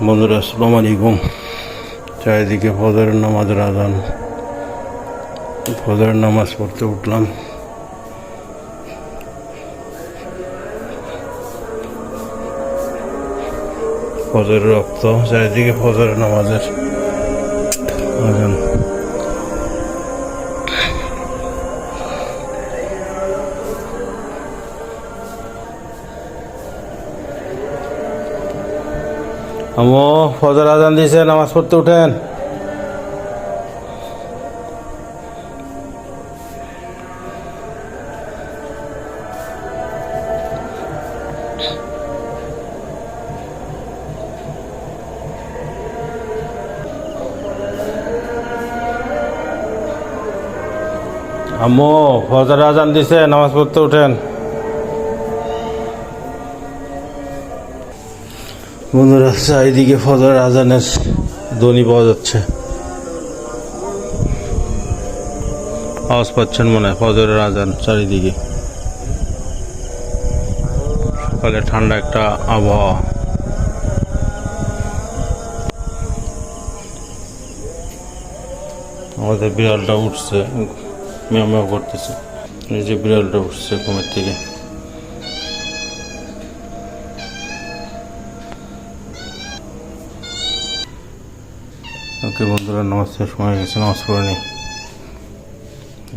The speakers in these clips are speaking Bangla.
বন্ধুরা আসসালামু আলাইকুম। চারিদিকে ফজরের নামাজের আজান। ফজরের নামাজ পড়তে উঠলাম। ফজরের রক্ত, চারিদিকে ফজরের নামাজের আজান। আমো ফজর আজান দিয়েছে, নামাজ পড়তে উঠেন। আম্মু ফজর আজান দিছে, নামাজ পড়তে উঠেন। বন্ধুরা চারিদিকে ফজর আজানের ধ্বনি পাওয়া যাচ্ছে। আওয়াজ পাচ্ছেন মনে হয়, ফজরের আজান চারিদিকে। সকালে ঠান্ডা একটা আবহাওয়া। আমাদের বিড়ালটা উঠছে, মেও মেও করতেছে। এই যে বিড়ালটা উঠছে ঘুমের থেকে। ওকে বন্ধুরা, নামাজ শেষ হয়ে গেছে, নামাজ পড়ে নি।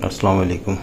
আসসালামু আলাইকুম।